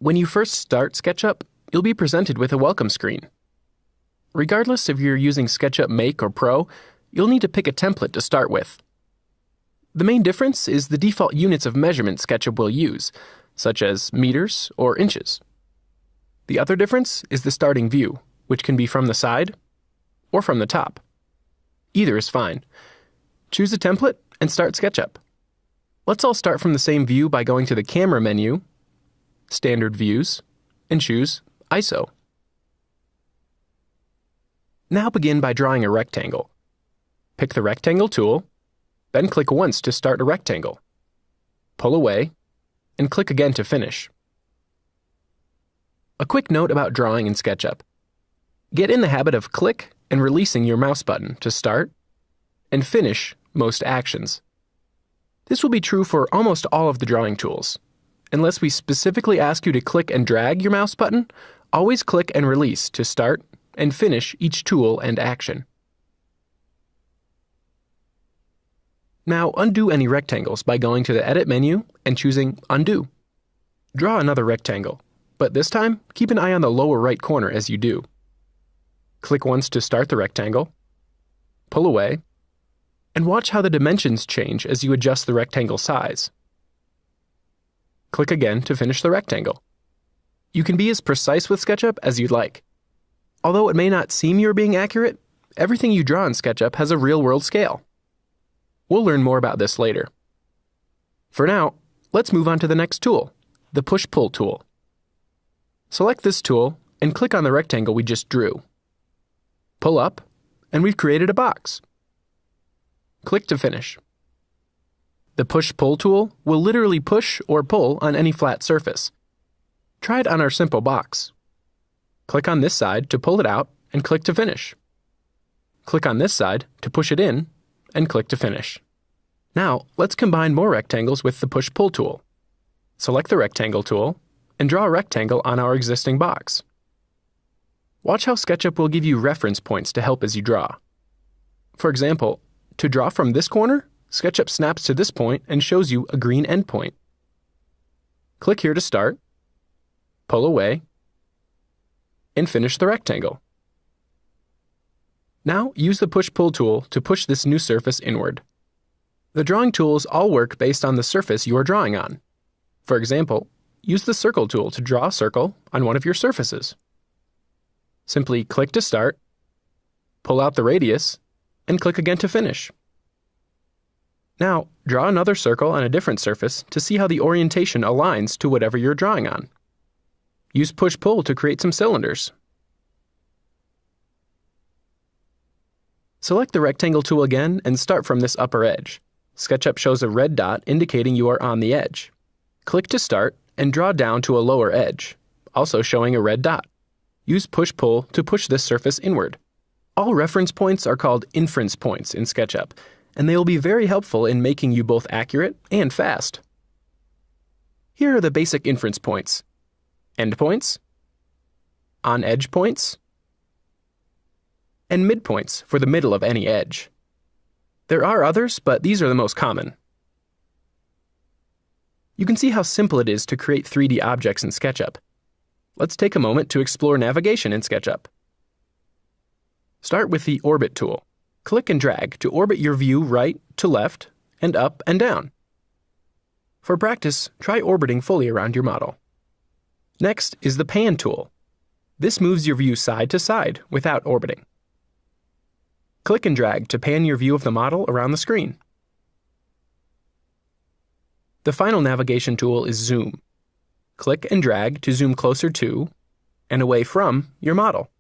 When you first start SketchUp, you'll be presented with a welcome screen. Regardless if you're using SketchUp Make or Pro, you'll need to pick a template to start with. The main difference is the default units of measurement SketchUp will use, such as meters or inches. The other difference is the starting view, which can be from the side or from the top. Either is fine. Choose a template and start SketchUp. Let's all start from the same view by going to the Camera menu, Standard Views, and choose ISO. Now begin by drawing a rectangle. Pick the Rectangle tool, then click once to start a rectangle. Pull away, and click again to finish. A quick note about drawing in SketchUp. Get in the habit of click and releasing your mouse button to start and finish most actions. This will be true for almost all of the drawing tools. Unless we specifically ask you to click and drag your mouse button, always click and release to start and finish each tool and action. Now undo any rectangles by going to the Edit menu and choosing Undo. Draw another rectangle, but this time keep an eye on the lower right corner as you do. Click once to start the rectangle, pull away, and watch how the dimensions change as you adjust the rectangle size. Click again to finish the rectangle. You can be as precise with SketchUp as you'd like. Although it may not seem you're being accurate, everything you draw in SketchUp has a real-world scale. We'll learn more about this later. For now, let's move on to the next tool, the Push-Pull tool. Select this tool and click on the rectangle we just drew. Pull up, and we've created a box. Click to finish. The Push-Pull tool will literally push or pull on any flat surface. Try it on our simple box. Click on this side to pull it out and click to finish. Click on this side to push it in and click to finish. Now, let's combine more rectangles with the Push-Pull tool. Select the Rectangle tool and draw a rectangle on our existing box. Watch how SketchUp will give you reference points to help as you draw. For example, to draw from this corner, SketchUp snaps to this point and shows you a green endpoint. Click here to start, pull away, and finish the rectangle. Now use the Push-Pull tool to push this new surface inward. The drawing tools all work based on the surface you are drawing on. For example, use the Circle tool to draw a circle on one of your surfaces. Simply click to start, pull out the radius, and click again to finish. Now, draw another circle on a different surface to see how the orientation aligns to whatever you're drawing on. Use Push-Pull to create some cylinders. Select the Rectangle tool again and start from this upper edge. SketchUp shows a red dot indicating you are on the edge. Click to start and draw down to a lower edge, also showing a red dot. Use Push-Pull to push this surface inward. All reference points are called inference points in SketchUp, and they will be very helpful in making you both accurate and fast. Here are the basic inference points: endpoints, on-edge points, and midpoints for the middle of any edge. There are others, but these are the most common. You can see how simple it is to create 3D objects in SketchUp. Let's take a moment to explore navigation in SketchUp. Start with the Orbit tool. Click and drag to orbit your view right to left and up and down. For practice, try orbiting fully around your model. Next is the Pan tool. This moves your view side to side without orbiting. Click and drag to pan your view of the model around the screen. The final navigation tool is Zoom. Click and drag to zoom closer to and away from your model.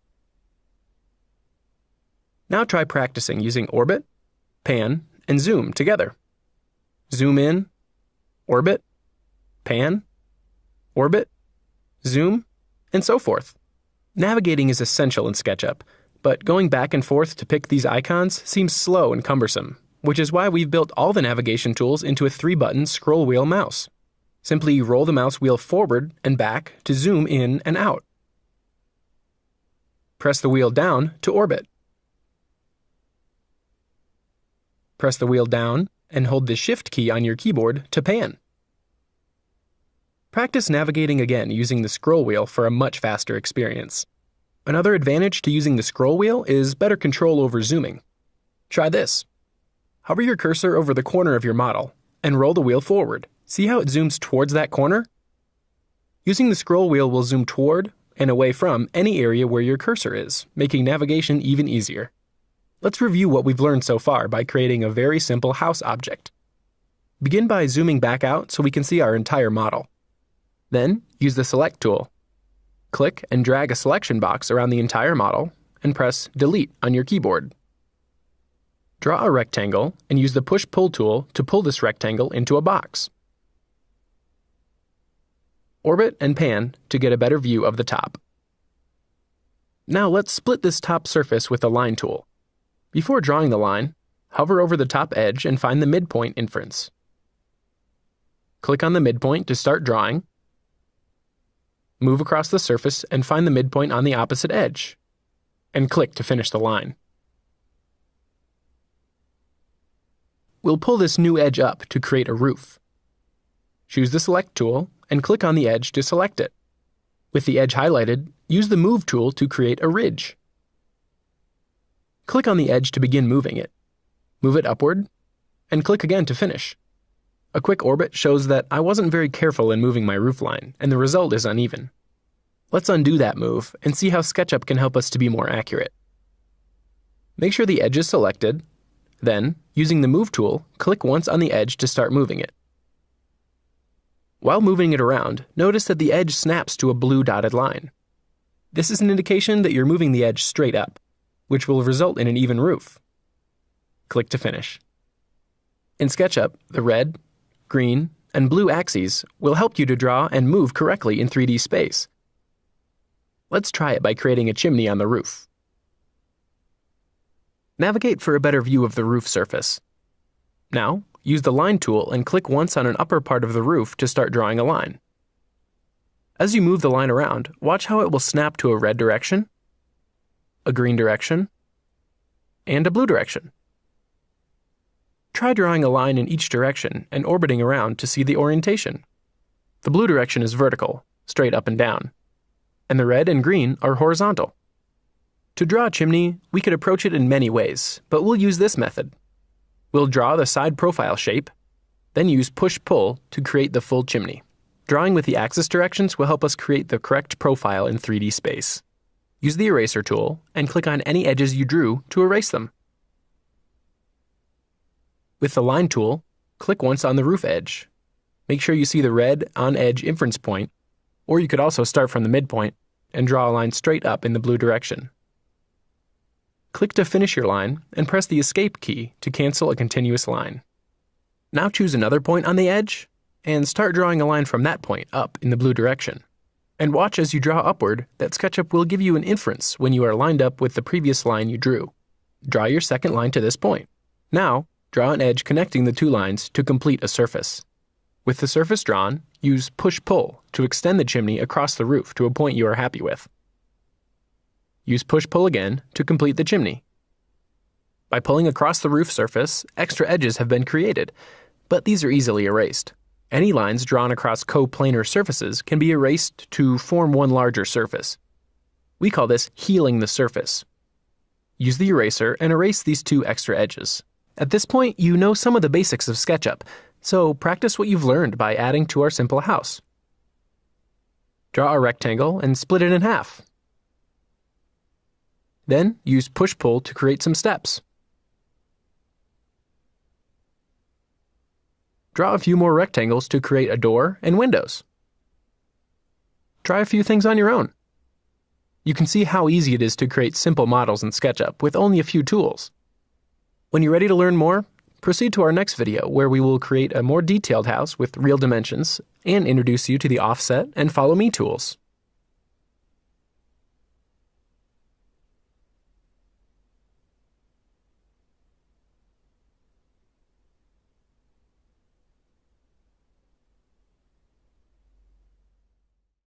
Now try practicing using Orbit, Pan, and Zoom together. Zoom in, Orbit, Pan, Orbit, Zoom, and so forth. Navigating is essential in SketchUp, but going back and forth to pick these icons seems slow and cumbersome, which is why we've built all the navigation tools into a 3-button scroll wheel mouse. Simply roll the mouse wheel forward and back to zoom in and out. Press the wheel down to orbit. Press the wheel down and hold the Shift key on your keyboard to pan. Practice navigating again using the scroll wheel for a much faster experience. Another advantage to using the scroll wheel is better control over zooming. Try this. Hover your cursor over the corner of your model and roll the wheel forward. See how it zooms towards that corner? Using the scroll wheel will zoom toward and away from any area where your cursor is, making navigation even easier. Let's review what we've learned so far by creating a very simple house object. Begin by zooming back out so we can see our entire model. Then, use the Select tool. Click and drag a selection box around the entire model and press Delete on your keyboard. Draw a rectangle and use the Push-Pull tool to pull this rectangle into a box. Orbit and pan to get a better view of the top. Now let's split this top surface with the Line tool. Before drawing the line, hover over the top edge and find the midpoint inference. Click on the midpoint to start drawing. Move across the surface and find the midpoint on the opposite edge, and click to finish the line. We'll pull this new edge up to create a roof. Choose the Select tool and click on the edge to select it. With the edge highlighted, use the Move tool to create a ridge. Click on the edge to begin moving it. Move it upward, and click again to finish. A quick orbit shows that I wasn't very careful in moving my roof line, and the result is uneven. Let's undo that move and see how SketchUp can help us to be more accurate. Make sure the edge is selected. Then, using the Move tool, click once on the edge to start moving it. While moving it around, notice that the edge snaps to a blue dotted line. This is an indication that you're moving the edge straight up, which will result in an even roof. Click to finish. In SketchUp, the red, green, and blue axes will help you to draw and move correctly in 3D space. Let's try it by creating a chimney on the roof. Navigate for a better view of the roof surface. Now, use the Line tool and click once on an upper part of the roof to start drawing a line. As you move the line around, watch how it will snap to a red direction, a green direction, and a blue direction. Try drawing a line in each direction and orbiting around to see the orientation. The blue direction is vertical, straight up and down, and the red and green are horizontal. To draw a chimney, we could approach it in many ways, but we'll use this method. We'll draw the side profile shape, then use Push-Pull to create the full chimney. Drawing with the axis directions will help us create the correct profile in 3D space. Use the Eraser tool and click on any edges you drew to erase them. With the Line tool, click once on the roof edge. Make sure you see the red on-edge inference point, or you could also start from the midpoint and draw a line straight up in the blue direction. Click to finish your line and press the Escape key to cancel a continuous line. Now choose another point on the edge and start drawing a line from that point up in the blue direction. And watch as you draw upward that SketchUp will give you an inference when you are lined up with the previous line you drew. Draw your second line to this point. Now, draw an edge connecting the two lines to complete a surface. With the surface drawn, use Push-Pull to extend the chimney across the roof to a point you are happy with. Use Push-Pull again to complete the chimney. By pulling across the roof surface, extra edges have been created, but these are easily erased. Any lines drawn across coplanar surfaces can be erased to form one larger surface. We call this healing the surface. Use the eraser and erase these two extra edges. At this point, you know some of the basics of SketchUp, so practice what you've learned by adding to our simple house. Draw a rectangle and split it in half. Then use Push-Pull to create some steps. Draw a few more rectangles to create a door and windows. Try a few things on your own. You can see how easy it is to create simple models in SketchUp with only a few tools. When you're ready to learn more, proceed to our next video where we will create a more detailed house with real dimensions and introduce you to the offset and follow me tools.